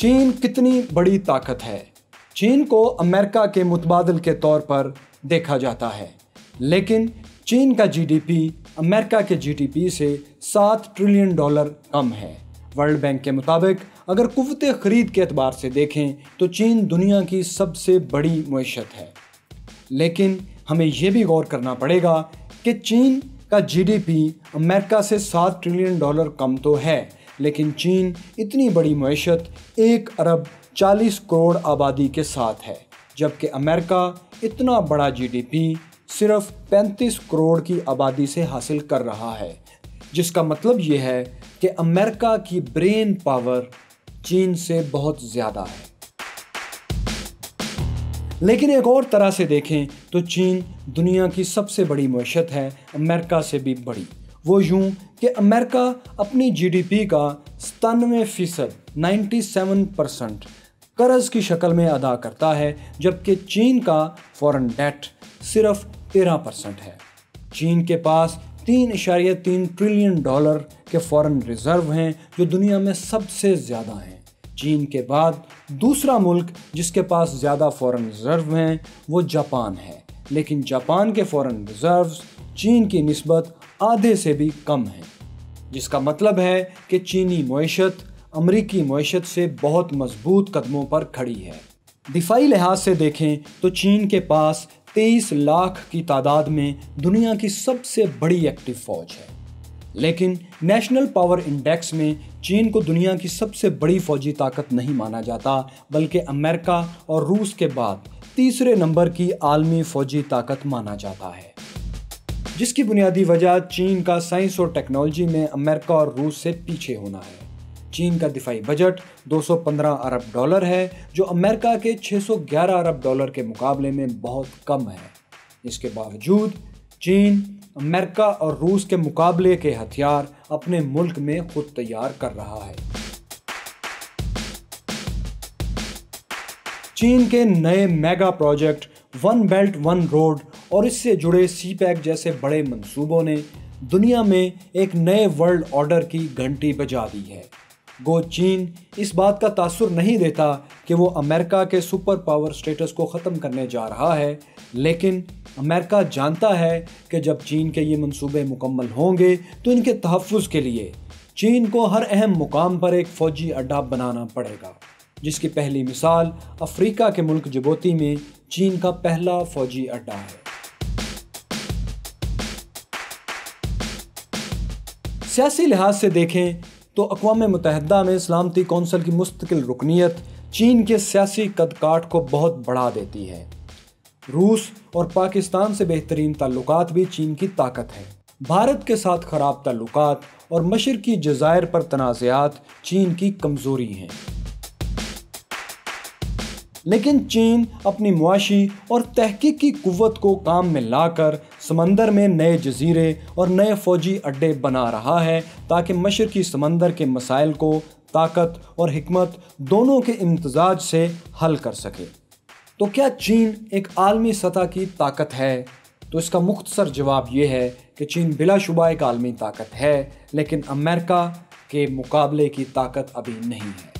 چین کتنی بڑی طاقت ہے؟ چین کو امریکہ کے متبادل کے طور پر دیکھا جاتا ہے، لیکن چین کا جی ڈی پی امریکہ کے جی ڈی پی سے $7 ٹریلین کم ہے۔ ورلڈ بینک کے مطابق اگر قوت خرید کے اعتبار سے دیکھیں تو چین دنیا کی سب سے بڑی معیشت ہے، لیکن ہمیں یہ بھی غور کرنا پڑے گا کہ چین کا جی ڈی پی امریکہ سے $7 ٹریلین کم تو ہے، لیکن چین اتنی بڑی معیشت 1 ارب 40 کروڑ آبادی کے ساتھ ہے، جبکہ امریکہ اتنا بڑا جی ڈی پی صرف 35 کروڑ کی آبادی سے حاصل کر رہا ہے، جس کا مطلب یہ ہے کہ امریکہ کی برین پاور چین سے بہت زیادہ ہے۔ لیکن ایک اور طرح سے دیکھیں تو چین دنیا کی سب سے بڑی معیشت ہے، امریکہ سے بھی بڑی۔ وہ یوں کہ امریکہ اپنی جی ڈی پی کا 97% قرض کی شکل میں ادا کرتا ہے، جبکہ چین کا فارن ڈیٹ صرف 13% ہے۔ چین کے پاس $3.3 ٹریلین کے فارن ریزرو ہیں، جو دنیا میں سب سے زیادہ ہیں۔ چین کے بعد دوسرا ملک جس کے پاس زیادہ فارن ریزرو ہیں وہ جاپان ہے، لیکن جاپان کے فارن ریزروز چین کی نسبت آدھے سے بھی کم ہیں، جس کا مطلب ہے کہ چینی معیشت امریکی معیشت سے بہت مضبوط قدموں پر کھڑی ہے۔ دفاعی لحاظ سے دیکھیں تو چین کے پاس 23 لاکھ کی تعداد میں دنیا کی سب سے بڑی ایکٹیو فوج ہے، لیکن نیشنل پاور انڈیکس میں چین کو دنیا کی سب سے بڑی فوجی طاقت نہیں مانا جاتا، بلکہ امریکہ اور روس کے بعد تیسرے نمبر کی عالمی فوجی طاقت مانا جاتا ہے، جس کی بنیادی وجہ چین کا سائنس اور ٹیکنالوجی میں امریکہ اور روس سے پیچھے ہونا ہے۔ چین کا دفاعی بجٹ $215 ارب ہے، جو امریکہ کے $611 ارب کے مقابلے میں بہت کم ہے۔ اس کے باوجود چین امریکہ اور روس کے مقابلے کے ہتھیار اپنے ملک میں خود تیار کر رہا ہے۔ چین کے نئے mega project one belt one road اور اس سے جڑے سی پیک جیسے بڑے منصوبوں نے دنیا میں ایک نئے ورلڈ آرڈر کی گھنٹی بجا دی ہے۔ گو چین اس بات کا تاثر نہیں دیتا کہ وہ امریکہ کے سپر پاور سٹیٹس کو ختم کرنے جا رہا ہے، لیکن امریکہ جانتا ہے کہ جب چین کے یہ منصوبے مکمل ہوں گے تو ان کے تحفظ کے لیے چین کو ہر اہم مقام پر ایک فوجی اڈہ بنانا پڑے گا، جس کی پہلی مثال افریقہ کے ملک جبوتی میں چین کا پہلا فوجی اڈہ ہے۔ سیاسی لحاظ سے دیکھیں تو اقوام متحدہ میں سلامتی کونسل کی مستقل رکنیت چین کے سیاسی قد کاٹ کو بہت بڑھا دیتی ہے۔ روس اور پاکستان سے بہترین تعلقات بھی چین کی طاقت ہے۔ بھارت کے ساتھ خراب تعلقات اور مشرقی جزائر پر تنازعات چین کی کمزوری ہیں، لیکن چین اپنی معاشی اور تحقیقی قوت کو کام میں لا کر سمندر میں نئے جزیرے اور نئے فوجی اڈے بنا رہا ہے تاکہ مشرقی سمندر کے مسائل کو طاقت اور حکمت دونوں کے امتزاج سے حل کر سکے۔ تو کیا چین ایک عالمی سطح کی طاقت ہے؟ تو اس کا مختصر جواب یہ ہے کہ چین بلا شبہ ایک عالمی طاقت ہے، لیکن امریکہ کے مقابلے کی طاقت ابھی نہیں ہے۔